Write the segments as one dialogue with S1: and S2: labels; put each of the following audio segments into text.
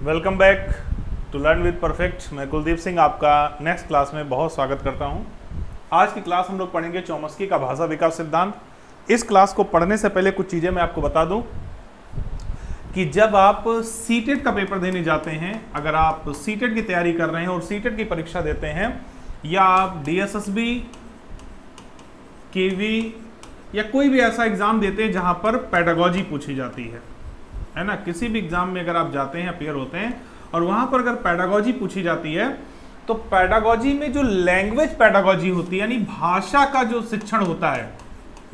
S1: Welcome back to learn with perfect. मैं कुलदीप सिंह आपका next class में बहुत स्वागत करता हूं। आज की क्लास हम लोग पढ़ेंगे चॉम्स्की का भाषा विकास सिद्धांत। इस क्लास को पढ़ने से पहले कुछ चीज़ें मैं आपको बता दूं कि जब आप सीटेट का पेपर देने जाते हैं, अगर आप सीटेट की तैयारी कर रहे हैं और सीटेट की परीक्षा देते हैं, या आप डीएसएसबी, केवी या कोई भी ऐसा एग्जाम देते हैं जहां पर पेडागोजी पूछी जाती है ना। किसी भी एग्जाम में अगर आप जाते हैं, अपियर होते हैं और वहां पर अगर पेडागोजी पूछी जाती है, तो पेडागोजी में जो लैंग्वेज पेडागोजी होती है, यानी भाषा का जो शिक्षण होता है,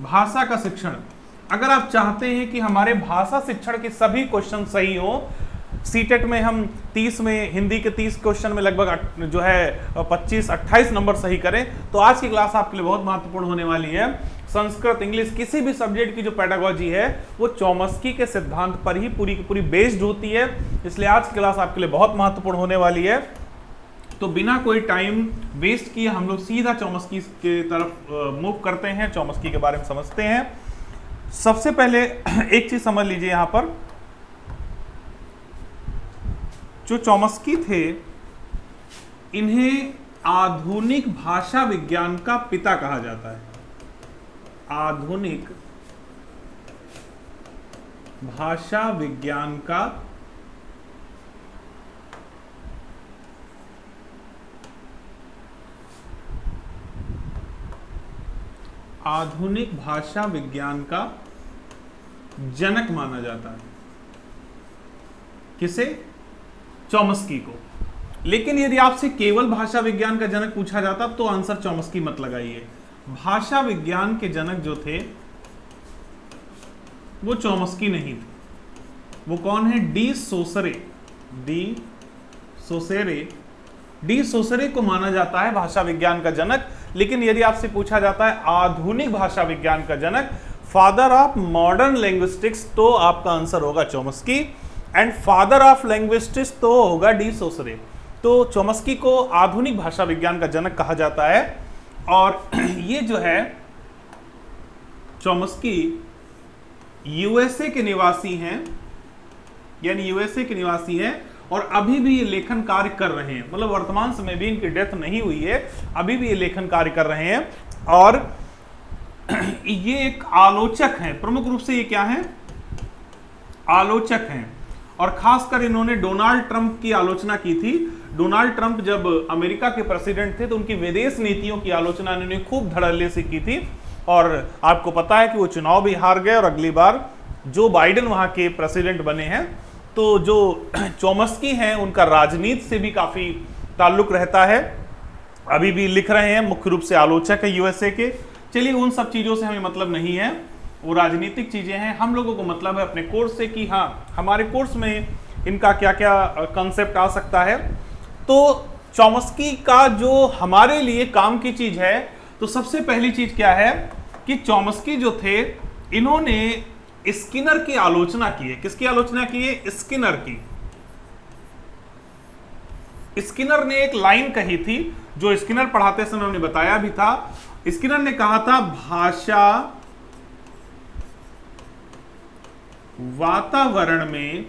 S1: भाषा का शिक्षण, अगर आप चाहते हैं कि हमारे भाषा शिक्षण के सभी क्वेश्चन सही हो, सीटेट में हम 30 में हिंदी के 30 क्वेश्चन में लगभग जो है 25-28 नंबर सही करें, तो आज की क्लास आपके लिए बहुत महत्वपूर्ण होने वाली है। संस्कृत, इंग्लिश, किसी भी सब्जेक्ट की जो पेडागोजी है वो चॉम्स्की के सिद्धांत पर ही पूरी की पूरी बेस्ड होती है, इसलिए आज की क्लास आपके लिए बहुत महत्वपूर्ण होने वाली है। तो बिना कोई टाइम वेस्ट किए हम लोग सीधा चॉम्स्की के तरफ मूव करते हैं, चॉम्स्की के बारे में समझते हैं। सबसे पहले एक चीज समझ लीजिए, यहां पर जो चॉम्स्की थे, इन्हें आधुनिक भाषा विज्ञान का पिता कहा जाता है। आधुनिक भाषा विज्ञान का जनक माना जाता है। किसे? चॉम्स्की को। लेकिन यदि आपसे केवल भाषा विज्ञान का जनक पूछा जाता तो आंसर चॉम्स्की मत लगाइए। भाषा विज्ञान के जनक जो थे वो चॉम्स्की नहीं थे। वो कौन है? डी सोसरे। डी सोसरे को माना जाता है भाषा विज्ञान का जनक। लेकिन यदि आपसे पूछा जाता है आधुनिक भाषा विज्ञान का जनक, फादर ऑफ मॉडर्न लैंग्विस्टिक्स, तो आपका आंसर होगा चॉम्स्की। एंड फादर ऑफ लैंग्विस्टिक्स तो होगा डी सोसरे। तो चॉम्स्की को आधुनिक भाषा विज्ञान का जनक कहा जाता है। और ये जो है चॉम्स्की यूएसए के निवासी हैं, यानी यूएसए के निवासी हैं और अभी भी ये लेखन कार्य कर रहे हैं। मतलब वर्तमान समय भी इनकी डेथ नहीं हुई है, अभी भी ये लेखन कार्य कर रहे हैं। और ये एक आलोचक हैं, प्रमुख रूप से ये क्या हैं? आलोचक हैं। और खासकर इन्होंने डोनाल्ड ट्रंप की आलोचना की थी। डोनाल्ड ट्रंप जब अमेरिका के प्रेसिडेंट थे तो उनकी विदेश नीतियों की आलोचना इन्होंने खूब धड़ल्ले से की थी। और आपको पता है कि वो चुनाव भी हार गए और अगली बार जो बाइडेन वहां के प्रेसिडेंट बने हैं। तो जो चॉम्स्की हैं उनका राजनीति से भी काफी ताल्लुक रहता है, अभी भी लिख रहे हैं, मुख्य रूप से आलोचक है यूएसए के। चलिए, उन सब चीजों से हमें मतलब नहीं है, वो राजनीतिक चीजें हैं। हम लोगों को मतलब है अपने कोर्स से कि हाँ, हमारे कोर्स में इनका क्या क्या कंसेप्ट आ सकता है। तो चॉम्स्की का जो हमारे लिए काम की चीज है, तो सबसे पहली चीज क्या है कि चॉम्स्की जो थे, इन्होंने स्किनर की आलोचना की है। किसकी आलोचना की है? स्किनर की। स्किनर ने एक लाइन कही थी, जो स्किनर पढ़ाते समय उन्होंने बताया भी था। स्किनर ने कहा था, भाषा वातावरण में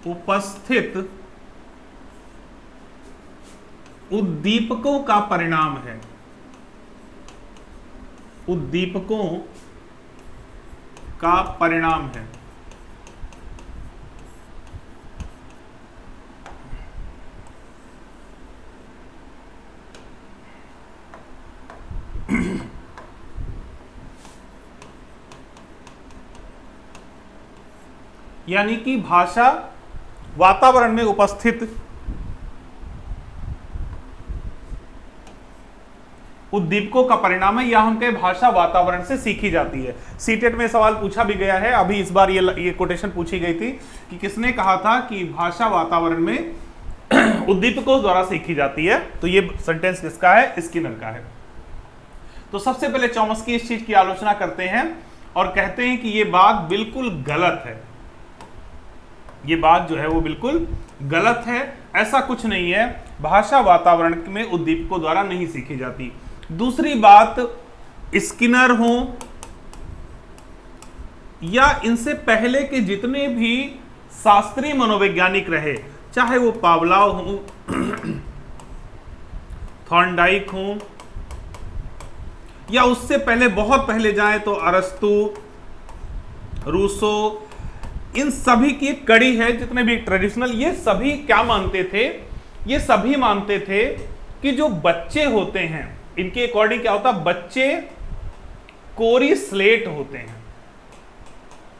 S1: उपस्थित उद्दीपकों का परिणाम है। उद्दीपकों का परिणाम है। यानी कि भाषा वातावरण में उपस्थित उद्दीपकों का परिणाम है, या हम कहें भाषा वातावरण से सीखी जाती है। सीटेट में सवाल पूछा भी गया है, अभी इस बार ये कोटेशन पूछी गई थी कि किसने कहा था कि भाषा वातावरण में उद्दीपकों द्वारा सीखी जाती है। तो ये सेंटेंस किसका है? स्किनर का है। तो सबसे पहले चॉम्स्की इस चीज की आलोचना करते हैं और कहते हैं कि ये बात बिल्कुल गलत है। ये बात जो है वो बिल्कुल गलत है, ऐसा कुछ नहीं है, भाषा वातावरण में उद्दीपकों द्वारा नहीं सीखी जाती। दूसरी बात, स्किनर हो या इनसे पहले के जितने भी शास्त्रीय मनोवैज्ञानिक रहे, चाहे वो पावलोव हो, थॉर्नडाइक हो, या उससे पहले बहुत पहले जाएं तो अरस्तु, रूसो, इन सभी की एक कड़ी है। जितने भी ट्रेडिशनल, ये सभी क्या मानते थे? ये सभी मानते थे कि जो बच्चे होते हैं, इनके अकॉर्डिंग क्या होता? बच्चे कोरी स्लेट होते हैं,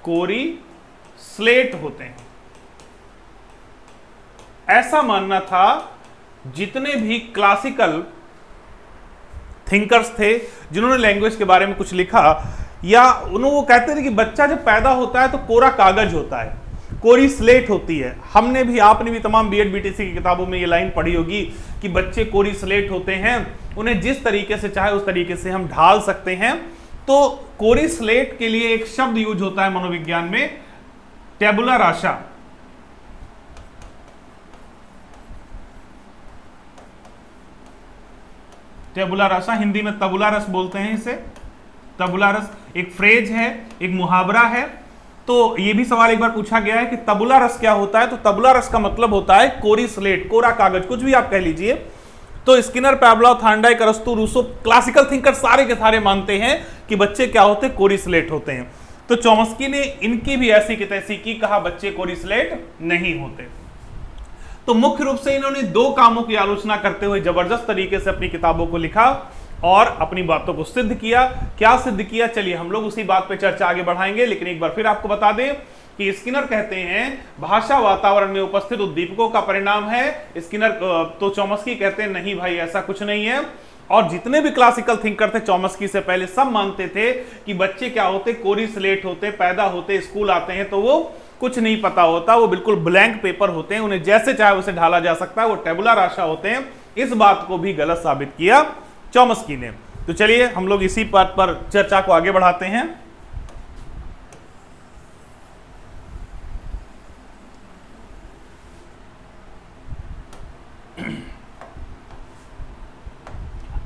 S1: कोरी स्लेट होते हैं। ऐसा मानना था जितने भी क्लासिकल थिंकर्स थे, जिन्होंने लैंग्वेज के बारे में कुछ लिखा, या उन्होंने वो कहते थे कि बच्चा जब पैदा होता है तो कोरा कागज होता है, कोरी स्लेट होती है। हमने भी, आपने भी तमाम बीएड बीटीसी की किताबों में ये लाइन पढ़ी होगी कि बच्चे कोरी स्लेट होते हैं, उन्हें जिस तरीके से चाहे उस तरीके से हम ढाल सकते हैं। तो कोरी स्लेट के लिए एक शब्द यूज होता है मनोविज्ञान में, टेबुला रासा। टेबुला रासा, हिंदी में तबुला रस बोलते हैं इसे। तबुला रस एक फ्रेज है, एक मुहावरा है। तो ये भी सवाल एक बार पूछा गया है कि तबुला रस क्या होता है, तो तबुला रस का मतलब होता है कोरी स्लेट, कोरा कागज, कुछ भी आप कह लीजिए। तो स्किनर, पावलोव, थॉर्नडाइक, अरस्तु, रूसो, क्लासिकल थिंकर सारे के सारे मानते हैं कि बच्चे क्या होते हैं? कोरी स्लेट होते हैं। तो चॉम्स्की ने इनकी भी ऐसी की तैसी की, कहा बच्चे कोरी स्लेट नहीं होते। तो मुख्य रूप से इन्होंने दो कामों की आलोचना करते हुए जबरदस्त तरीके से अपनी किताबों को लिखा और अपनी बातों को सिद्ध किया। क्या सिद्ध किया, चलिए हम लोग उसी बात पे चर्चा आगे बढ़ाएंगे। लेकिन एक बार फिर आपको बता दें कि स्किनर कहते हैं भाषा वातावरण में उपस्थित उद्दीपकों का परिणाम है। स्किनर तो चॉम्स्की कहते हैं नहीं भाई, ऐसा कुछ नहीं है। और जितने भी क्लासिकल थिंकर थे चॉम्स्की से पहले, सब मानते थे कि बच्चे क्या होते? कोरी स्लेट होते, पैदा होते, स्कूल आते हैं तो वो कुछ नहीं पता होता, वो बिल्कुल ब्लैंक पेपर होते हैं, उन्हें जैसे चाहे उसे ढाला जा सकता है, वो टेबुला रासा होते हैं। इस बात को भी गलत साबित किया चॉम्स्की ने। तो चलिए हम लोग इसी बात पर चर्चा को आगे बढ़ाते हैं।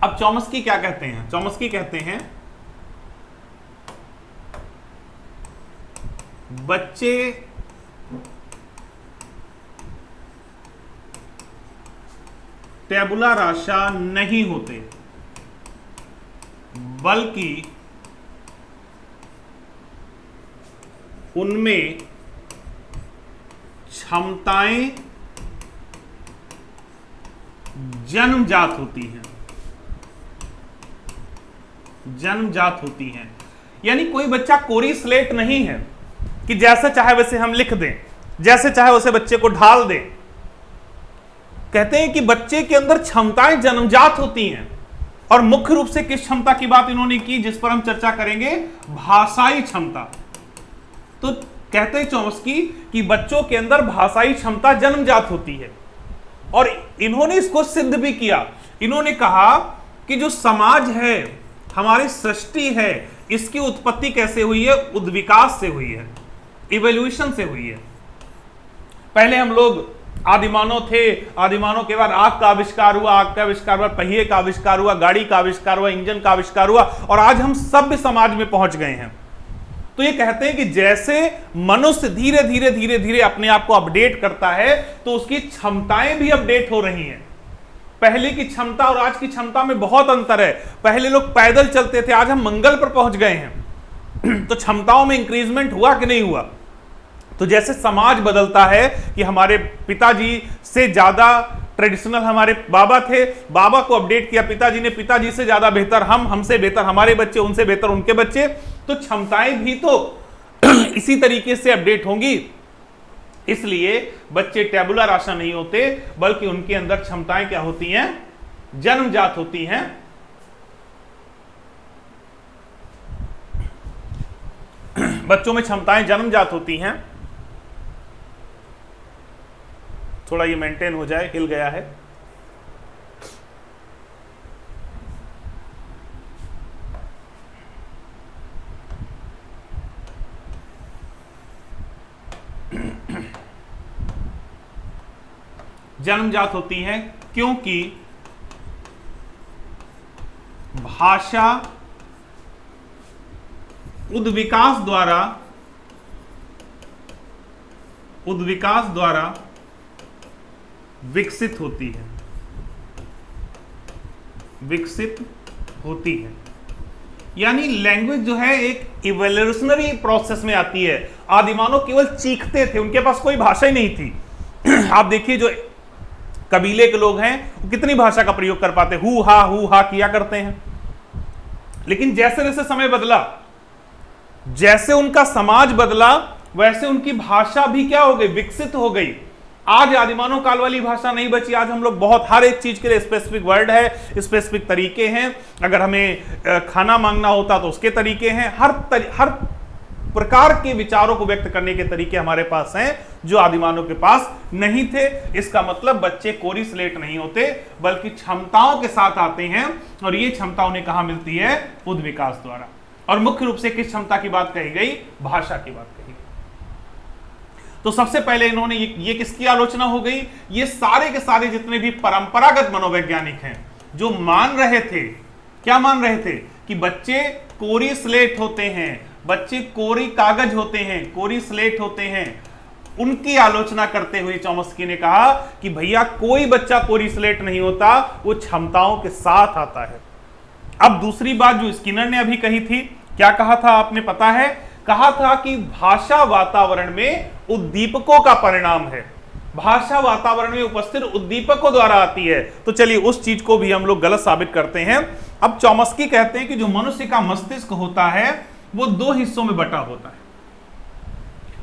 S1: अब चॉम्स्की क्या कहते हैं? चॉम्स्की कहते हैं बच्चे टेबुला रासा नहीं होते, बल्कि उनमें क्षमताएं जन्मजात होती हैं, जन्मजात होती हैं। यानी कोई बच्चा कोरी स्लेट नहीं है कि जैसे चाहे वैसे हम लिख दें, जैसे चाहे वैसे बच्चे को ढाल दें। कहते हैं कि बच्चे के अंदर क्षमताएं जन्मजात होती हैं। और मुख्य रूप से किस क्षमता की बात इन्होंने की, जिस पर हम चर्चा करेंगे? भाषाई क्षमता। तो कहते हैं चॉम्स्की कि बच्चों के अंदर भाषाई क्षमता जन्मजात होती है। और इन्होंने इसको सिद्ध भी किया। इन्होंने कहा कि जो समाज है, हमारी सृष्टि है, इसकी उत्पत्ति कैसे हुई है? उद्विकास से हुई है, इवोल्यूशन से हुई है। पहले हम लोग आदिमानव थे, आदिमानव के बाद आग का आविष्कार हुआ, आग का आविष्कार हुआ, पहिए का आविष्कार हुआ, गाड़ी का आविष्कार हुआ, इंजन का आविष्कार हुआ, और आज हम सभ्य समाज में पहुंच गए हैं। तो ये कहते हैं कि जैसे मनुष्य धीरे धीरे धीरे धीरे अपने आप को अपडेट करता है, तो उसकी क्षमताएं भी अपडेट हो रही हैं। पहले की क्षमता और आज की क्षमता में बहुत अंतर है। पहले लोग पैदल चलते थे, आज हम मंगल पर पहुंच गए हैं। तो क्षमताओं में इंक्रीजमेंट हुआ कि नहीं हुआ? तो जैसे समाज बदलता है कि हमारे पिताजी से ज्यादा ट्रेडिशनल हमारे बाबा थे, बाबा को अपडेट किया पिताजी ने, पिताजी से ज्यादा बेहतर हम, हमसे बेहतर हमारे बच्चे, उनसे बेहतर उनके बच्चे, तो क्षमताएं भी तो इसी तरीके से अपडेट होंगी। इसलिए बच्चे टेबुला रासा नहीं होते, बल्कि उनके अंदर क्षमताएं क्या होती हैं? जन्मजात होती हैं। बच्चों में क्षमताएं जन्मजात होती हैं। थोड़ा ये मेंटेन हो जाए, हिल गया है। जन्मजात होती हैं क्योंकि भाषा उद्विकास द्वारा उद्विकास द्वारा विकसित होती है, विकसित होती है। यानी लैंग्वेज जो है एक इवोल्यूशनरी प्रोसेस में आती है। आदिमानव केवल चीखते थे, उनके पास कोई भाषा ही नहीं थी। आप देखिए जो कबीले के लोग हैं वो कितनी भाषा का प्रयोग कर पाते, हु हा किया करते हैं। लेकिन जैसे जैसे समय बदला, जैसे उनका समाज बदला, वैसे उनकी भाषा भी क्या हो गई, विकसित हो गई। आज आदिमानव काल वाली भाषा नहीं बची। आज हम लोग बहुत, हर एक चीज के लिए स्पेसिफिक वर्ड है, स्पेसिफिक तरीके हैं। अगर हमें खाना मांगना होता तो उसके तरीके हैं। हर प्रकार के विचारों को व्यक्त करने के तरीके हमारे पास हैं जो आदिमानव के पास नहीं थे। इसका मतलब बच्चे कोरी स्लेट नहीं होते, बल्कि क्षमताओं के साथ आते हैं, और ये क्षमता उन्हें कहां मिलती है, उद्विकास द्वारा। और मुख्य रूप से किस क्षमता की बात कही गई, भाषा की बात कही गई। तो सबसे पहले इन्होंने ये किसकी आलोचना हो गई, ये सारे के सारे जितने भी परंपरागत मनोवैज्ञानिक हैं जो मान रहे थे, क्या मान रहे थे, कि बच्चे कोरी स्लेट होते हैं, बच्चे कोरी कागज होते हैं, कोरी स्लेट होते हैं। उनकी आलोचना करते हुए चॉम्स्की ने कहा कि भैया कोई बच्चा कोरी स्लेट नहीं होता, वो क्षमताओं के साथ आता है। अब दूसरी बात जो स्किनर ने अभी कही थी, क्या कहा था आपने पता है, कहा था कि भाषा वातावरण में उद्दीपकों का परिणाम है, भाषा वातावरण में उपस्थित उद्दीपकों द्वारा आती है। तो चलिए उस चीज को भी हम लोग गलत साबित करते हैं। अब चॉम्स्की कहते हैं कि जो मनुष्य का मस्तिष्क होता है वो दो हिस्सों में बटा होता है।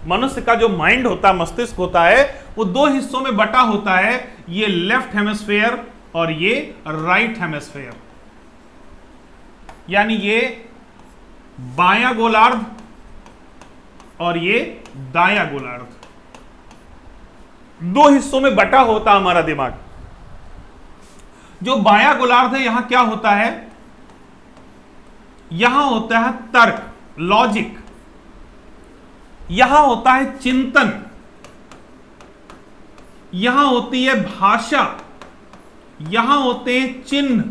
S1: मनुष्य का जो माइंड होता है, मस्तिष्क होता है, वो दो हिस्सों में बटा होता है, ये लेफ्ट हेमिस्फेयर और ये राइट हेमिस्फेयर। यानी ये बायां गोलार्ध और ये दायां गोलार्ध, दो हिस्सों में बटा होता हमारा दिमाग। जो बायां गोलार्ध है, यहां क्या होता है, यहां होता है तर्क, लॉजिक, यहां होता है चिंतन, यहां होती है भाषा, यहां होते हैं चिन्ह।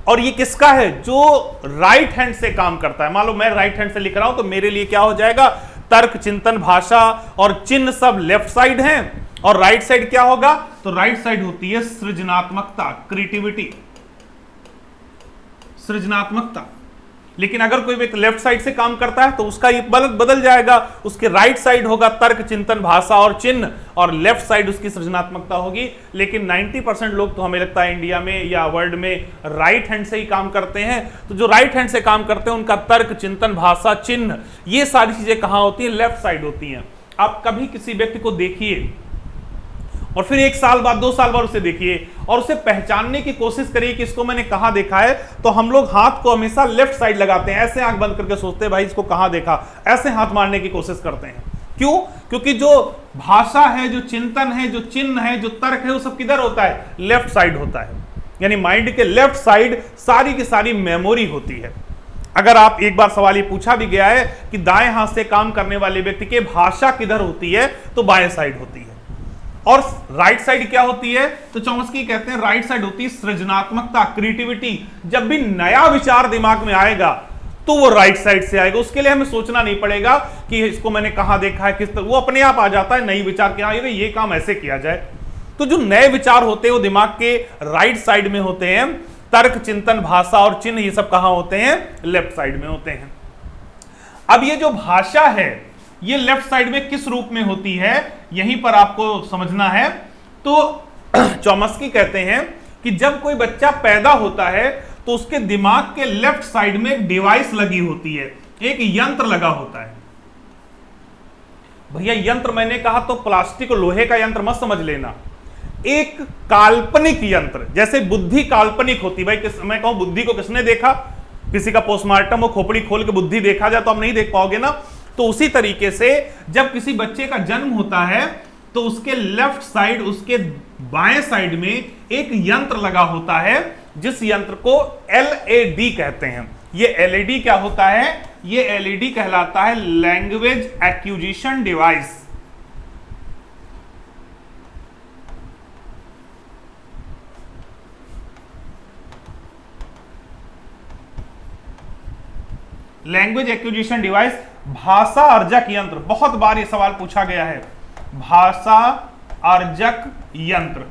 S1: और ये किसका है, जो राइट हैंड से काम करता है। मान लो मैं राइट हैंड से लिख रहा हूं तो मेरे लिए क्या हो जाएगा, तर्क, चिंतन, भाषा और चिन्ह सब लेफ्ट साइड हैं, और राइट साइड क्या होगा, तो राइट साइड होती है सृजनात्मकता, क्रिएटिविटी, सृजनात्मकता। लेकिन अगर कोई व्यक्ति लेफ्ट साइड से काम करता है तो उसका ये बदल जाएगा, उसके राइट साइड होगा तर्क, चिंतन, भाषा और चिन्ह, और लेफ्ट साइड उसकी सृजनात्मकता होगी। लेकिन 90% लोग तो हमें लगता है इंडिया में या वर्ल्ड में राइट हैंड से ही काम करते हैं। तो जो राइट हैंड से काम करते हैं उनका तर्क, चिंतन, भाषा, चिन्ह, ये सारी चीजें कहां होती हैं, लेफ्ट साइड होती हैं। आप कभी किसी व्यक्ति को देखिए और फिर 1 साल बाद, 2 साल बाद उसे देखिए और उसे पहचानने की कोशिश करिए कि इसको मैंने कहां देखा है। तो हम लोग हाथ को हमेशा लेफ्ट साइड लगाते हैं, ऐसे आंख बंद करके सोचते हैं भाई इसको कहां देखा, ऐसे हाथ मारने की कोशिश करते हैं। क्यों? क्योंकि जो भाषा है, जो चिंतन है, जो चिन्ह है, जो तर्क है, वो सब किधर होता है, लेफ्ट साइड होता है। यानी माइंड के लेफ्ट साइड सारी की सारी मेमोरी होती है। अगर आप एक बार सवाल ये पूछा भी गया है कि दाएं हाथ से काम करने वाले व्यक्ति के भाषा किधर होती है, तो बाएं साइड होती है। और राइट साइड क्या होती है, तो चॉम्स्की कहते हैं राइट साइड होती है सृजनात्मकता, क्रिएटिविटी। जब भी नया विचार दिमाग में आएगा तो वो राइट साइड से आएगा, उसके लिए हमें सोचना नहीं पड़ेगा कि इसको मैंने कहां देखा है, किस तरह, वो अपने आप आ जाता है नई विचार के, हाँ ये काम ऐसे किया जाए। तो जो नए विचार होते हैं वो दिमाग के राइट साइड में होते हैं, तर्क, चिंतन, भाषा और चिन्ह ये सब कहां होते हैं, लेफ्ट साइड में होते हैं। अब ये जो भाषा है ये लेफ्ट साइड में किस रूप में होती है, यहीं पर आपको समझना है। तो चॉम्स्की कहते हैं कि जब कोई बच्चा पैदा होता है तो उसके दिमाग के लेफ्ट साइड में एक डिवाइस लगी होती है, एक यंत्र लगा होता है। भैया यंत्र मैंने कहा तो प्लास्टिक और लोहे का यंत्र मत समझ लेना, एक काल्पनिक यंत्र, जैसे बुद्धि काल्पनिक होती। भाई मैं कहूं बुद्धि को किसने देखा, किसी का पोस्टमार्टम हो, खोपड़ी खोल के बुद्धि देखा जाए तो आप नहीं देख पाओगे ना। तो उसी तरीके से जब किसी बच्चे का जन्म होता है तो उसके लेफ्ट साइड, उसके बाएं साइड में एक यंत्र लगा होता है जिस यंत्र को एलएडी कहते हैं। ये एलईडी क्या होता है, ये एलईडी कहलाता है language acquisition device. Language acquisition device, भाषा अर्जक यंत्र। बहुत बार ये सवाल पूछा गया है, भाषा अर्जक यंत्र।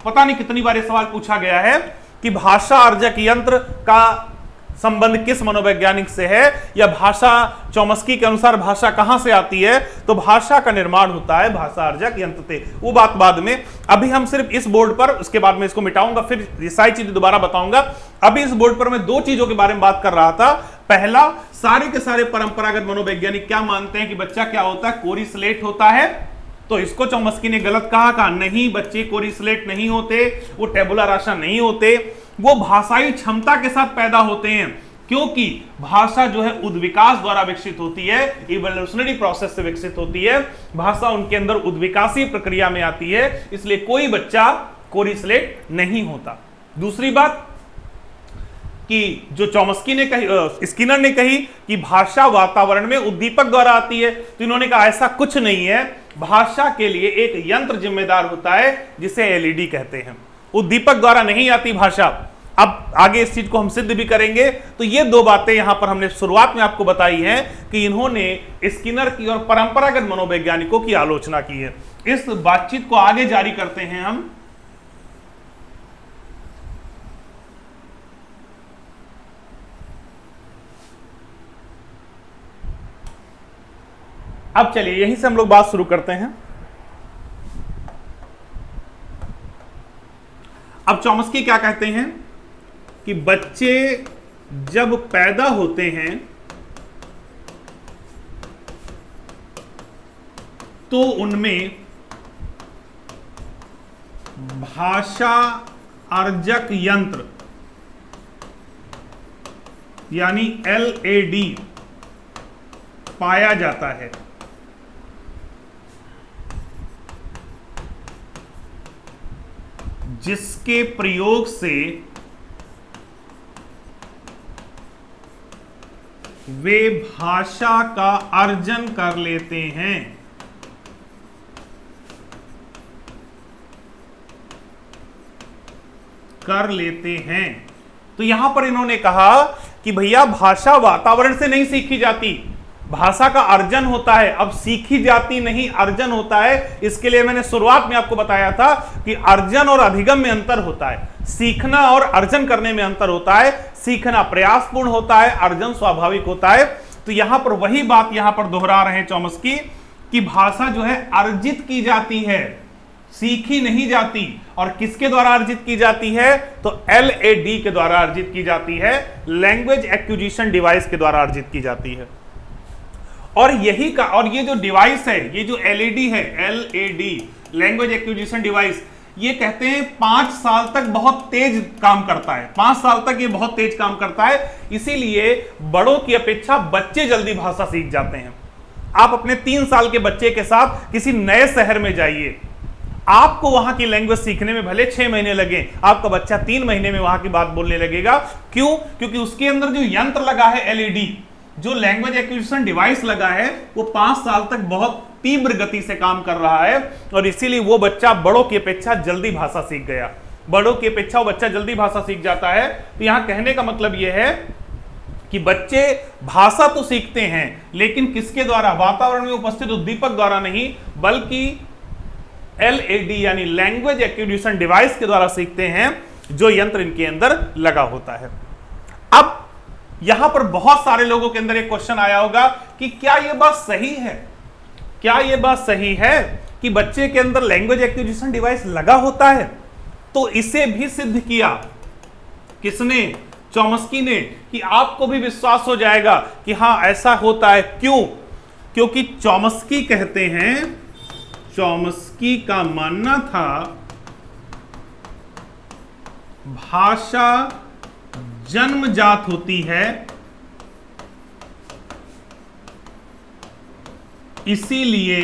S1: पता नहीं कितनी बार ये सवाल पूछा गया है कि भाषा अर्जक यंत्र का संबंध किस मनोवैज्ञानिक से है, या भाषा चॉम्स्की के अनुसार भाषा कहां से आती है। तो भाषा का निर्माण होता है भाषा अर्जक यंत्र से। वो बात बाद में, अभी हम सिर्फ इस बोर्ड पर, उसके बाद में इसको मिटाऊंगा, फिर ये सारी चीजें दोबारा बताऊंगा। अभी इस बोर्ड पर मैं दो चीजों के बारे में बात कर रहा था। पहला, सारे के सारे परंपरागत मनोवैज्ञानिक क्या मानते हैं कि बच्चा क्या होता है, कोरी स्लेट होता है। तो इसको चॉम्स्की ने गलत कहा नहीं, बच्चे कोरी स्लेट नहीं होते, वो टेबुला रासा नहीं होते, वो भाषाई क्षमता के साथ पैदा होते हैं। क्योंकि भाषा जो है उद्विकास द्वारा विकसित होती है, इवोल्यूशनरी प्रोसेस से विकसित होती है। भाषा उनके अंदर उद्विकासी प्रक्रिया में आती है, इसलिए कोई बच्चा कोरी स्लेट नहीं होता। दूसरी बात कि जो चॉम्स्की ने कही, स्किनर ने कही कि भाषा वातावरण में उद्दीपक द्वारा आती है, तो इन्होंने कहा ऐसा कुछ नहीं है। भाषा के लिए एक यंत्र जिम्मेदार होता है जिसे एलईडी कहते हैं, उद्दीपक द्वारा नहीं आती भाषा। अब आगे इस चीज को हम सिद्ध भी करेंगे। तो ये दो बातें यहां पर हमने शुरुआत में आपको बताई हैं कि इन्होंने स्किनर की और परंपरागत मनोवैज्ञानिकों की आलोचना की है। इस बातचीत को आगे जारी करते हैं हम। अब चलिए यहीं से हम लोग बात शुरू करते हैं। अब चॉम्स्की क्या कहते हैं कि बच्चे जब पैदा होते हैं तो उनमें भाषा अर्जक यंत्र यानी एलएडी पाया जाता है, जिसके प्रयोग से वे भाषा का अर्जन कर लेते हैं। तो यहां पर इन्होंने कहा कि भैया भाषा वातावरण से नहीं सीखी जाती, भाषा का अर्जन होता है। अब सीखी जाती नहीं, अर्जन होता है। इसके लिए मैंने शुरुआत में आपको बताया था कि अर्जन और अधिगम में अंतर होता है, सीखना और अर्जन करने में अंतर होता है। सीखना प्रयासपूर्ण होता है, अर्जन स्वाभाविक होता है। तो यहां पर वही बात यहां पर दोहरा रहे हैं चॉम्स्की कि भाषा जो है अर्जित की जाती है, सीखी नहीं जाती। और किसके द्वारा अर्जित की जाती है? तो एलएडी के द्वारा अर्जित की जाती है, लैंग्वेज एक्विजिशन डिवाइस के द्वारा अर्जित की जाती है। और यही का, और ये जो डिवाइस है, ये जो एलईडी है, एलएडी लैंग्वेज एक्विजिशन डिवाइस, ये कहते हैं 5 साल तक बहुत तेज काम करता है। 5 साल तक ये बहुत तेज काम करता है, इसीलिए बड़ों की अपेक्षा बच्चे जल्दी भाषा सीख जाते हैं। आप अपने 3 साल के बच्चे के साथ किसी नए शहर में जाइए, आपको वहां की लैंग्वेज सीखने में भले 6 महीने लगे, आपका बच्चा 3 महीने में वहां की बात बोलने लगेगा। क्यों? क्योंकि उसके अंदर जो यंत्र लगा है एलईडी, जो लैंग्वेज एक्विजिशन डिवाइस लगा है, वो 5 साल तक बहुत तीव्र गति से काम कर रहा है, और इसीलिए वो बच्चा बड़ों की अपेक्षा जल्दी भाषा सीख गया। बड़ों की अपेक्षा वो बच्चा जल्दी भाषा सीख जाता है। तो यहां कहने का मतलब यह है कि बच्चे भाषा तो सीखते हैं, लेकिन किसके द्वारा? वातावरण में उपस्थित उद्दीपक द्वारा नहीं, बल्कि एलएडी यानी लैंग्वेज एक्विजिशन डिवाइस के द्वारा सीखते हैं, जो यंत्र इनके अंदर लगा होता है। अब यहां पर बहुत सारे लोगों के अंदर एक क्वेश्चन आया होगा कि क्या यह बात सही है? क्या यह बात सही है कि बच्चे के अंदर लैंग्वेज एक्विजिशन डिवाइस लगा होता है? तो इसे भी सिद्ध किया किसने? चॉम्स्की ने, कि आपको भी विश्वास हो जाएगा कि हां ऐसा होता है। क्यों? क्योंकि चॉम्स्की कहते हैं, चॉम्स्की का मानना था भाषा जन्मजात होती है, इसीलिए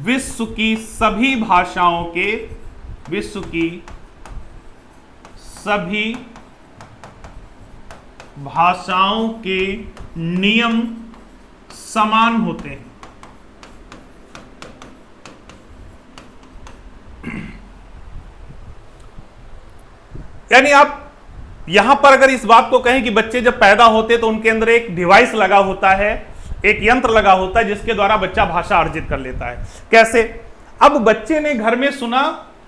S1: विश्व की सभी भाषाओं के, विश्व की सभी भाषाओं के नियम समान होते हैं। यानी आप यहां पर अगर इस बात को कहें कि बच्चे जब पैदा होते तो उनके अंदर एक डिवाइस लगा होता है, एक यंत्र लगा होता है जिसके द्वारा बच्चा भाषा अर्जित कर लेता है। कैसे? अब बच्चे ने घर में सुना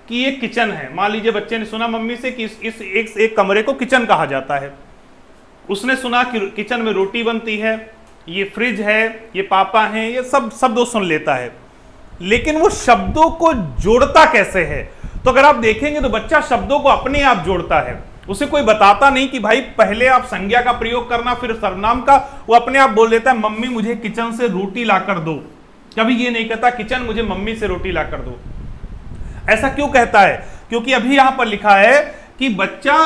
S1: कि ये किचन है, मान लीजिए बच्चे ने सुना मम्मी से कि इस एक कमरे को किचन कहा जाता है। उसने सुना कि किचन में रोटी बनती है, ये फ्रिज है, ये पापा हैं, ये सब शब्दों सुन लेता है, लेकिन वो शब्दों को जोड़ता कैसे है? तो अगर आप देखेंगे तो बच्चा शब्दों को अपने आप जोड़ता है, उसे कोई बताता नहीं कि भाई पहले आप संज्ञा का प्रयोग करना फिर सर्वनाम का, वो अपने आप बोल देता है मम्मी मुझे किचन से रोटी लाकर दो। कभी ये नहीं कहता किचन मुझे मम्मी से रोटी लाकर दो। ऐसा क्यों कहता है? क्योंकि अभी यहां पर लिखा है कि बच्चा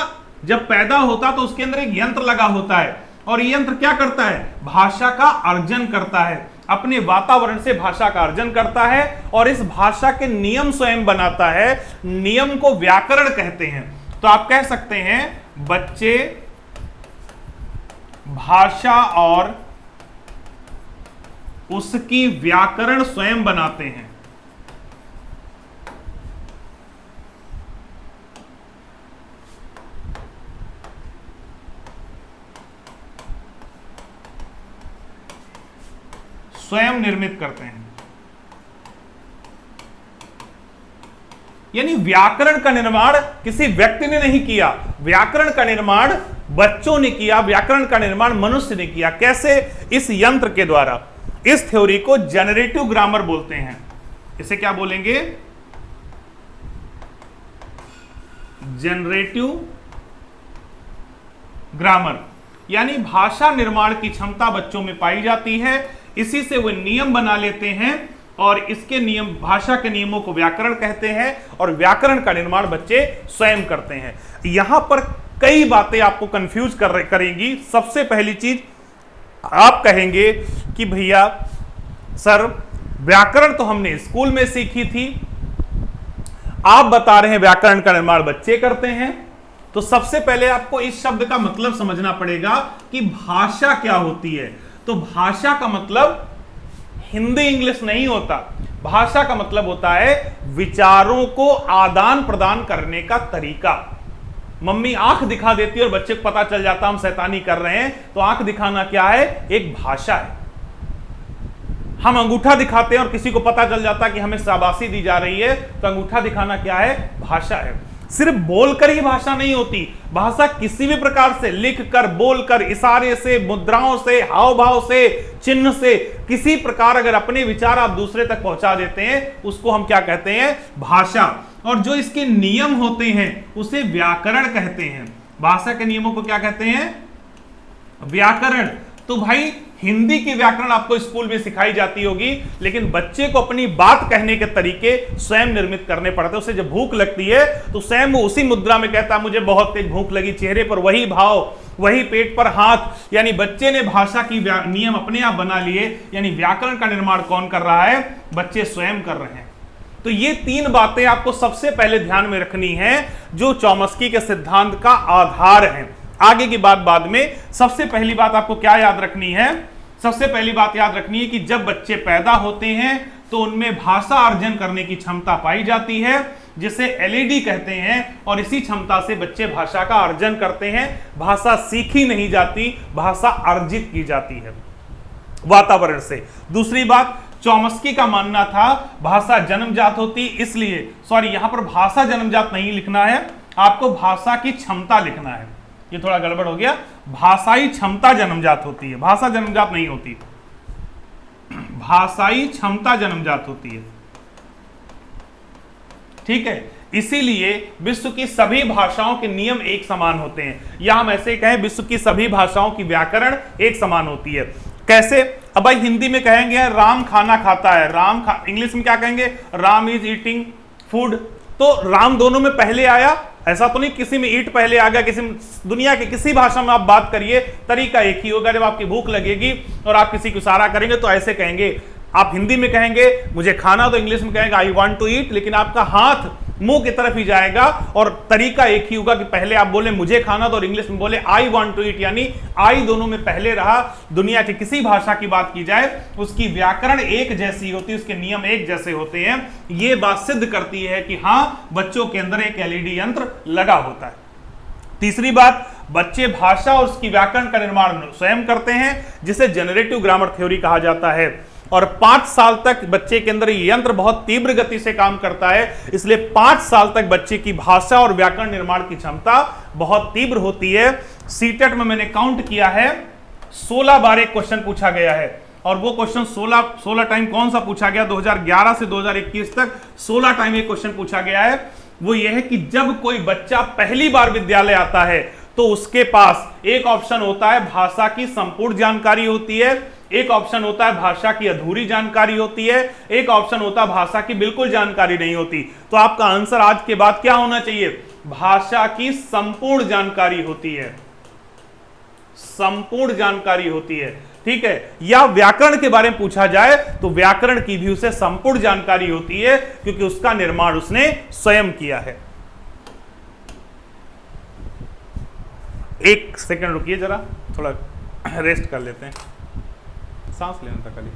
S1: जब पैदा होता तो उसके अंदर एक यंत्र लगा होता है, और ये यंत्र क्या करता है? भाषा का अर्जन करता है, अपने वातावरण से भाषा का अर्जन करता है और इस भाषा के नियम स्वयं बनाता है। नियम को व्याकरण कहते हैं। तो आप कह सकते हैं बच्चे भाषा और उसकी व्याकरण स्वयं बनाते हैं। स्वयं निर्मित करते हैं। यानी व्याकरण का निर्माण किसी व्यक्ति ने नहीं किया, व्याकरण का निर्माण बच्चों ने किया, व्याकरण का निर्माण मनुष्य ने किया। कैसे? इस यंत्र के द्वारा। इस थ्योरी को जनरेटिव ग्रामर बोलते हैं। इसे क्या बोलेंगे? Generative grammar. यानी भाषा निर्माण की क्षमता बच्चों में पाई जाती है, इसी से वे नियम बना लेते हैं और इसके नियम, भाषा के नियमों को व्याकरण कहते हैं और व्याकरण का निर्माण बच्चे स्वयं करते हैं। यहां पर कई बातें आपको कंफ्यूज करेंगी। सबसे पहली चीज आप कहेंगे कि भैया सर व्याकरण तो हमने स्कूल में सीखी थी, आप बता रहे हैं व्याकरण का निर्माण बच्चे करते हैं। तो सबसे पहले आपको इस शब्द का मतलब समझना पड़ेगा कि भाषा क्या होती है। तो भाषा का मतलब हिंदी इंग्लिश नहीं होता, भाषा का मतलब होता है विचारों को आदान प्रदान करने का तरीका। मम्मी आंख दिखा देती है और बच्चे को पता चल जाता हम शैतानी कर रहे हैं, तो आंख दिखाना क्या है? एक भाषा है। हम अंगूठा दिखाते हैं और किसी को पता चल जाता है कि हमें शाबाशी दी जा रही है, तो अंगूठा दिखाना क्या है? भाषा है। सिर्फ बोलकर ही भाषा नहीं होती, भाषा किसी भी प्रकार से, लिखकर, बोलकर, इशारे से, मुद्राओं से, हाव भाव से, चिन्ह से, किसी प्रकार अगर अपने विचार आप दूसरे तक पहुंचा देते हैं, उसको हम क्या कहते हैं? भाषा। और जो इसके नियम होते हैं उसे व्याकरण कहते हैं। भाषा के नियमों को क्या कहते हैं? व्याकरण। तो भाई हिंदी की व्याकरण आपको स्कूल में सिखाई जाती होगी, लेकिन बच्चे को अपनी बात कहने के तरीके स्वयं निर्मित करने पड़ते हैं। उसे जब भूख लगती है तो स्वयं वो उसी मुद्रा में कहता है मुझे बहुत तेज भूख लगी, चेहरे पर वही भाव, वही पेट पर हाथ। यानी बच्चे ने भाषा की नियम अपने आप बना लिए। यानी व्याकरण का निर्माण कौन कर रहा है? बच्चे स्वयं कर रहे हैं। तो ये तीन बातें आपको सबसे पहले ध्यान में रखनी है, जो चॉम्स्की के सिद्धांत का आधार है। आगे की बात बाद में। सबसे पहली बात आपको क्या याद रखनी है? सबसे पहली बात याद रखनी है कि जब बच्चे पैदा होते हैं तो उनमें भाषा अर्जन करने की क्षमता पाई जाती है, जिसे एलईडी कहते हैं, और इसी क्षमता से बच्चे भाषा का अर्जन करते हैं। भाषा सीखी नहीं जाती, भाषा अर्जित की जाती है वातावरण से। दूसरी बात, चॉम्स्की का मानना था भाषा जन्मजात होती, इसलिए सॉरी यहां पर भाषा जन्मजात नहीं लिखना है, आपको भाषा की क्षमता लिखना है। ये थोड़ा गड़बड़ हो गया। भाषाई क्षमता जन्मजात होती है, भाषा जन्मजात नहीं होती, भाषाई क्षमता जन्मजात होती है। ठीक है, इसीलिए विश्व की सभी भाषाओं के नियम एक समान होते हैं, या हम ऐसे कहें विश्व की सभी भाषाओं की व्याकरण एक समान होती है। कैसे? अब भाई हिंदी में कहेंगे राम खाना खाता है, इंग्लिश में क्या कहेंगे? Ram is eating food. तो राम दोनों में पहले आया, ऐसा तो नहीं किसी में ईट पहले आ गया। किसी दुनिया के किसी भाषा में आप बात करिए, तरीका एक ही होगा। जब आपकी भूख लगेगी और आप किसी को इशारा करेंगे तो ऐसे कहेंगे। आप हिंदी में कहेंगे मुझे खाना, तो इंग्लिश में कहेंगे आई वांट टू ईट, लेकिन आपका हाथ मुंह की तरफ ही जाएगा और तरीका एक ही होगा कि पहले आप बोले मुझे खाना, तो इंग्लिश में बोले आई वांट टू ईट, यानी आई दोनों में पहले रहा। दुनिया की किसी भाषा की बात की जाए उसकी व्याकरण एक जैसी होती है, उसके नियम एक जैसे होते हैं। यह बात सिद्ध करती है कि हां, बच्चों के अंदर एक एलईडी यंत्र लगा होता है। तीसरी बात, बच्चे भाषा और उसकी व्याकरण का निर्माण स्वयं करते हैं, जिसे जनरेटिव ग्रामर थ्योरी कहा जाता है। और 5 साल तक बच्चे के अंदर ये यंत्र बहुत तीव्र गति से काम करता है, इसलिए 5 साल तक बच्चे की भाषा और व्याकरण निर्माण की क्षमता बहुत तीव्र होती है। सीटेट में मैंने काउंट किया है 16 बार एक क्वेश्चन पूछा गया है, और वो क्वेश्चन 16 टाइम कौन सा पूछा गया, 2011 से 2021 तक 16 टाइम एक क्वेश्चन पूछा गया है। वो ये है कि जब कोई बच्चा पहली बार विद्यालय आता है तो उसके पास एक ऑप्शन होता है भाषा की संपूर्ण जानकारी होती है, एक ऑप्शन होता है भाषा की अधूरी जानकारी होती है, एक ऑप्शन होता है भाषा की बिल्कुल जानकारी नहीं होती। तो आपका आंसर आज के बाद क्या होना चाहिए, भाषा की संपूर्ण जानकारी होती है, संपूर्ण जानकारी होती है, ठीक है। या व्याकरण के बारे में पूछा जाए तो व्याकरण की भी उसे संपूर्ण जानकारी होती है, क्योंकि उसका निर्माण उसने स्वयं किया है। एक सेकंड रुकिए जरा, थोड़ा रेस्ट कर लेते हैं, सांस लेना था खाली।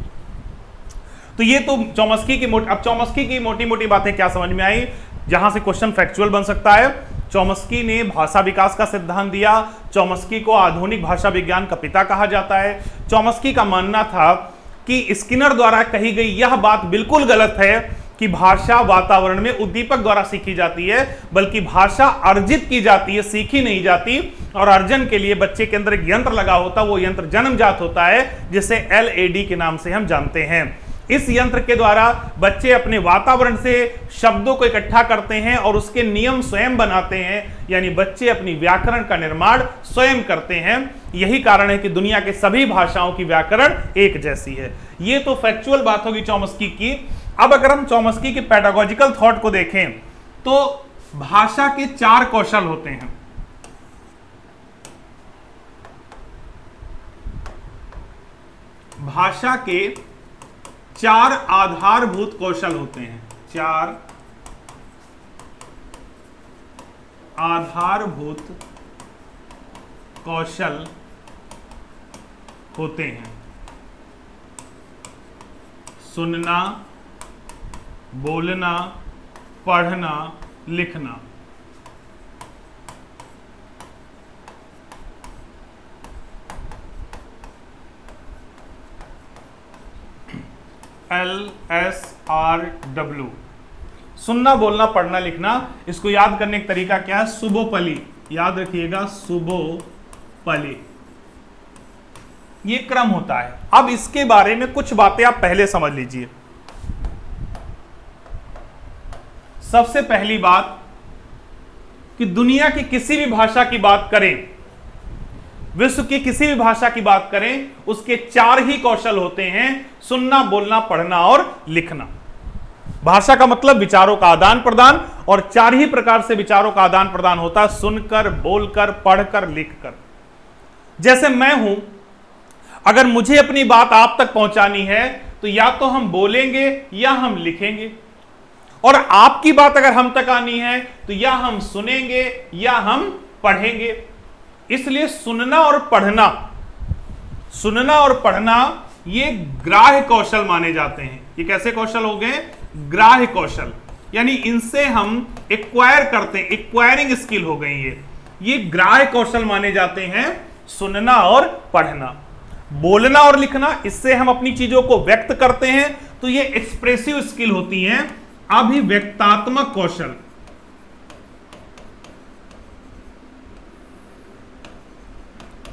S1: तो ये तो चौमस्की की अब चौमस्की की मोटी मोटी बातें क्या समझ में आई, जहां से क्वेश्चन फैक्चुअल बन सकता है। चौमस्की ने भाषा विकास का सिद्धांत दिया। चौमस्की को आधुनिक भाषा विज्ञान का पिता कहा जाता है। चौमस्की का मानना था कि स्किनर द्वारा कही गई यह बात बिल्कुल गलत है कि भाषा वातावरण में उद्दीपक द्वारा सीखी जाती है, बल्कि भाषा अर्जित की जाती है, सीखी नहीं जाती। और अर्जन के लिए बच्चे के अंदर एक यंत्र लगा होता है, वो यंत्र जन्मजात होता है, जिसे LAD के नाम से हम जानते हैं। इस यंत्र के द्वारा बच्चे अपने वातावरण से शब्दों को इकट्ठा करते हैं और उसके नियम स्वयं बनाते हैं, यानी बच्चे अपनी व्याकरण का निर्माण स्वयं करते हैं। यही कारण है कि दुनिया के सभी भाषाओं की व्याकरण एक जैसी है। ये तो फैक्चुअल बात होगी चौमस्की की। अब अगर हम चौमस्की के पेडागोजिकल थॉट को देखें तो भाषा के 4 कौशल होते हैं। भाषा के 4 आधारभूत कौशल होते हैं, 4 आधारभूत कौशल होते हैं। सुनना, बोलना, पढ़ना, लिखना। LSRW। सुनना, बोलना, पढ़ना, लिखना। इसको याद करने का तरीका क्या है, सुबोपली, याद रखिएगा, सुबोपली, ये क्रम होता है। अब इसके बारे में कुछ बातें आप पहले समझ लीजिए। सबसे पहली बात कि दुनिया की किसी भी भाषा की बात करें, विश्व की किसी भी भाषा की बात करें, उसके 4 ही कौशल होते हैं, सुनना, बोलना, पढ़ना और लिखना। भाषा का मतलब विचारों का आदान प्रदान, और 4 ही प्रकार से विचारों का आदान प्रदान होता है, सुनकर, बोलकर, पढ़कर, लिखकर। जैसे मैं हूं, अगर मुझे अपनी बात आप तक पहुंचानी है तो या तो हम बोलेंगे या हम लिखेंगे, और आपकी बात अगर हम तक आनी है तो या हम सुनेंगे या हम पढ़ेंगे। इसलिए सुनना और पढ़ना ये ग्राह्य कौशल माने जाते हैं। ये कैसे कौशल हो गए, ग्राह्य कौशल, यानी इनसे हम एक्वायर करते हैं, एक्वायरिंग स्किल हो गई ये ग्राह्य कौशल माने जाते हैं, सुनना और पढ़ना। बोलना और लिखना, इससे हम अपनी चीजों को व्यक्त करते हैं, तो ये एक्सप्रेसिव स्किल होती हैं। अभिव्यक्तात्मक कौशल,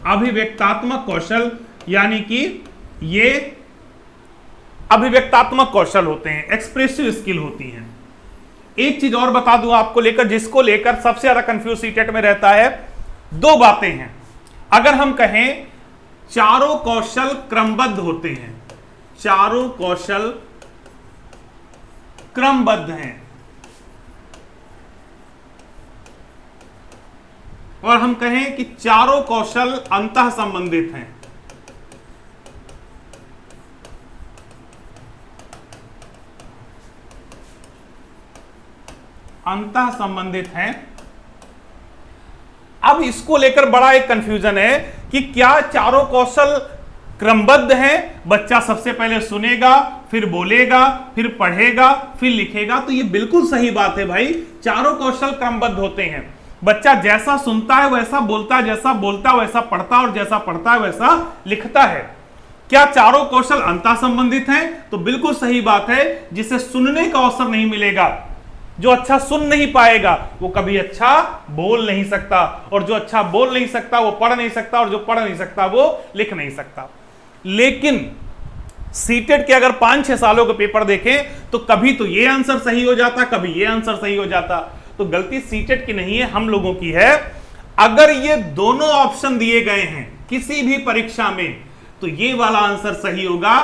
S1: अभिव्यक्तात्मक कौशल यानी कि ये अभिव्यक्तात्मक कौशल होते हैं, एक्सप्रेसिव स्किल होती हैं। एक चीज और बता दूं आपको लेकर, जिसको लेकर सबसे ज्यादा कंफ्यूज सीटेट में रहता है, 2 बातें हैं। अगर हम कहें चारों कौशल क्रमबद्ध होते हैं, चारों कौशल क्रमबद्ध हैं, और हम कहें कि चारों कौशल अंतः संबंधित हैं, अंतः संबंधित हैं। अब इसको लेकर बड़ा एक कंफ्यूजन है कि क्या चारों कौशल क्रमबद्ध हैं, बच्चा सबसे पहले सुनेगा, फिर बोलेगा, फिर पढ़ेगा, फिर लिखेगा। तो ये बिल्कुल सही बात है भाई, चारों कौशल क्रमबद्ध होते हैं। बच्चा जैसा सुनता है वैसा बोलता है, जैसा बोलता है वैसा पढ़ता है और जैसा पढ़ता है वैसा लिखता है। क्या चारों कौशल अंतः संबंधित हैं? तो बिल्कुल सही बात है। जिसे सुनने का अवसर नहीं मिलेगा, जो अच्छा सुन नहीं पाएगा, वो कभी अच्छा बोल नहीं सकता, और जो अच्छा बोल नहीं सकता वो पढ़ नहीं सकता, और जो पढ़ नहीं सकता वो लिख नहीं सकता। लेकिन सीटेट के अगर 5-6 सालों के पेपर देखें तो कभी तो ये आंसर सही हो जाता, कभी ये आंसर सही हो जाता। तो गलती सीटेट की नहीं है, हम लोगों की है। अगर ये दोनों ऑप्शन दिए गए हैं किसी भी परीक्षा में तो ये वाला आंसर सही होगा,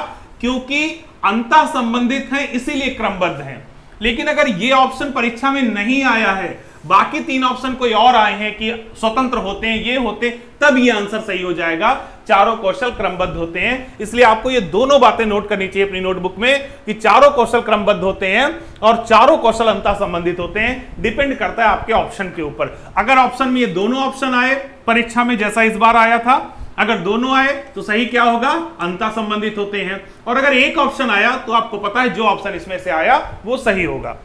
S1: क्योंकि अंतः संबंधित है इसीलिए क्रमबद्ध है। लेकिन अगर ये ऑप्शन परीक्षा में नहीं आया है, बाकी 3 ऑप्शन कोई और आए हैं कि स्वतंत्र होते हैं, ये होते, तब ये आंसर सही हो जाएगा। चारों कौशल क्रमबद्ध होते हैं, इसलिए आपको ये दोनों बातें नोट करनी चाहिए अपनी नोटबुक में कि चारों कौशल क्रमबद्ध होते हैं और चारों कौशल अंतः संबंधित होते हैं। डिपेंड करता है आपके ऑप्शन के ऊपर। अगर ऑप्शन में ये दोनों ऑप्शन आए परीक्षा में जैसा इस बार आया था, अगर दोनों आए तो सही क्या होगा? अंतः संबंधित होते हैं। और अगर एक ऑप्शन आया तो आपको पता है जो ऑप्शन इसमें से आया वो सही होगा।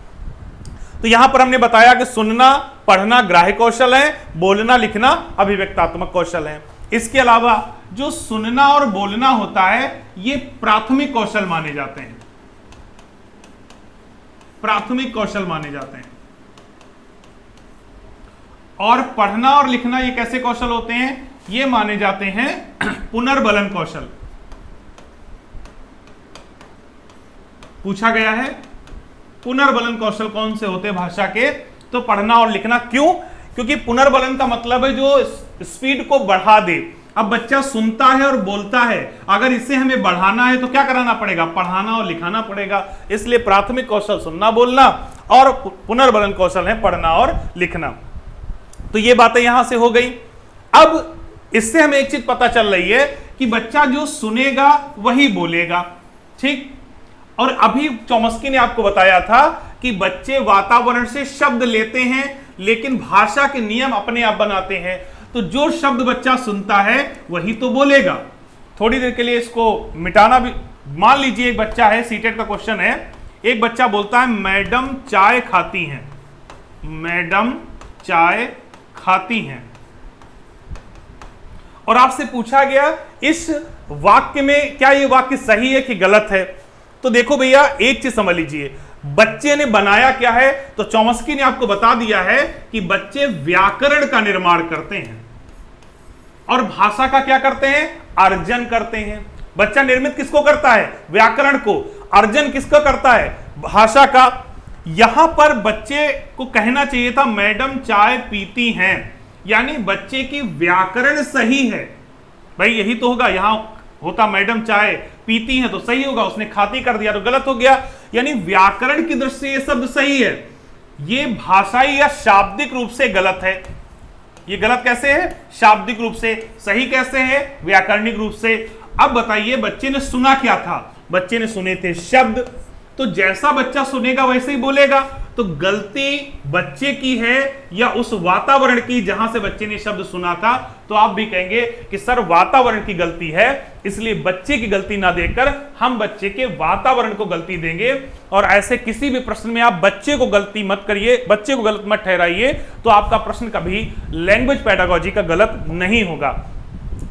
S1: तो यहां पर हमने बताया कि सुनना पढ़ना ग्राह्य कौशल है, बोलना लिखना अभिव्यक्तात्मक कौशल है। इसके अलावा जो सुनना और बोलना होता है ये प्राथमिक कौशल माने जाते हैं, प्राथमिक कौशल माने जाते हैं। और पढ़ना और लिखना ये कैसे कौशल होते हैं? ये माने जाते हैं पुनर्बलन कौशल। पूछा गया है पुनर्बलन कौशल कौन से होते हैं भाषा के? तो पढ़ना और लिखना। क्यों? क्योंकि पुनर्बलन का मतलब है जो स्पीड को बढ़ा दे। अब बच्चा सुनता है और बोलता है, अगर इसे हमें बढ़ाना है तो क्या कराना पड़ेगा? पढ़ाना और लिखाना पड़ेगा। इसलिए प्राथमिक कौशल सुनना बोलना और पुनर्बलन कौशल है पढ़ना और लिखना। तो ये बातें यहां से हो गई। अब इससे हमें एक चीज पता चल रही है कि बच्चा जो सुनेगा वही बोलेगा, ठीक। और अभी चॉम्स्की ने आपको बताया था कि बच्चे वातावरण से शब्द लेते हैं लेकिन भाषा के नियम अपने आप बनाते हैं। तो जो शब्द बच्चा सुनता है वही तो बोलेगा। थोड़ी देर के लिए इसको मिटाना भी, मान लीजिए एक बच्चा है, सीटेट का क्वेश्चन है, एक बच्चा बोलता है मैडम चाय खाती हैं, मैडम चाय खाती हैं, और आपसे पूछा गया इस वाक्य में क्या ये वाक्य सही है कि गलत है। तो देखो भैया एक चीज समझ लीजिए, बच्चे ने बनाया क्या है? तो चॉम्स्की ने आपको बता दिया है कि बच्चे व्याकरण का निर्माण करते हैं और भाषा का क्या करते हैं? अर्जन करते हैं। बच्चा निर्मित किसको करता है? व्याकरण को। अर्जन किसका करता है? भाषा का। यहां पर बच्चे को कहना चाहिए था मैडम चाय पीती हैं, यानी बच्चे की व्याकरण सही है। भाई यही तो होगा, यहां होता मैडम चाय पीती हैं तो सही होगा, उसने खाती कर दिया तो गलत हो गया। यानी व्याकरण की दृष्टि से ये शब्द सही है, ये भाषाई या शाब्दिक रूप से गलत है। ये गलत कैसे है? शाब्दिक रूप से। सही कैसे है? व्याकरणिक रूप से। अब बताइए बच्चे ने सुना क्या था? बच्चे ने सुने थे शब्द, तो जैसा बच्चा सुनेगा वैसे ही बोलेगा। तो गलती बच्चे की है या उस वातावरण की जहां से बच्चे ने शब्द सुना था? तो आप भी कहेंगे कि सर वातावरण की गलती है, इसलिए बच्चे की गलती ना देकर हम बच्चे के वातावरण को गलती देंगे। और ऐसे किसी भी प्रश्न में आप बच्चे को गलती मत करिए, बच्चे को गलत मत ठहराइए, तो आपका प्रश्न कभी लैंग्वेज पेडागोजी का गलत नहीं होगा।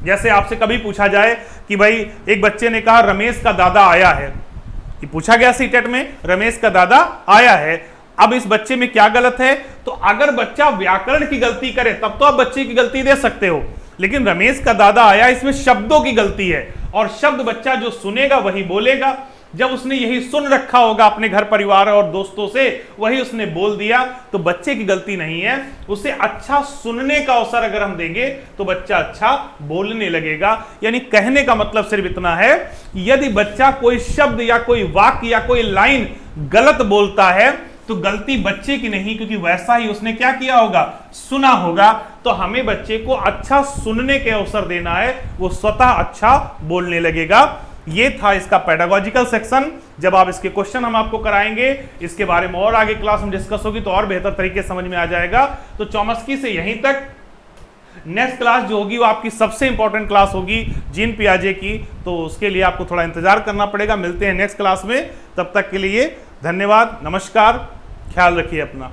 S1: जैसे आपसे कभी पूछा जाए कि भाई एक बच्चे ने कहा रमेश का दादा आया है, ये पूछा गया सीटेट में, रमेश का दादा आया है। अब इस बच्चे में क्या गलत है? तो अगर बच्चा व्याकरण की गलती करे तब तो आप बच्चे की गलती दे सकते हो, लेकिन रमेश का दादा आया इसमें शब्दों की गलती है, और शब्द बच्चा जो सुनेगा वही बोलेगा। जब उसने यही सुन रखा होगा अपने घर परिवार और दोस्तों से, वही उसने बोल दिया, तो बच्चे की गलती नहीं है। उसे अच्छा सुनने का अवसर अगर हम देंगे तो बच्चा अच्छा बोलने लगेगा। यानी कहने का मतलब सिर्फ इतना है, यदि बच्चा कोई शब्द या कोई वाक्य या कोई लाइन गलत बोलता है तो गलती बच्चे की नहीं, क्योंकि वैसा ही उसने क्या किया होगा? सुना होगा। तो हमें बच्चे को अच्छा सुनने के अवसर देना है, वो स्वतः अच्छा बोलने लगेगा। ये था इसका पेडागोजिकल सेक्शन। जब आप इसके क्वेश्चन हम आपको कराएंगे, इसके बारे में और आगे क्लास में डिस्कस होगी तो और बेहतर तरीके से समझ में आ जाएगा। तो चॉम्स्की से यहीं तक। नेक्स्ट क्लास जो होगी वो आपकी सबसे इंपॉर्टेंट क्लास होगी जीन पियाजे की, तो उसके लिए आपको थोड़ा इंतजार करना पड़ेगा। मिलते हैं नेक्स्ट क्लास में, तब तक के लिए धन्यवाद, नमस्कार, ख्याल रखिए अपना।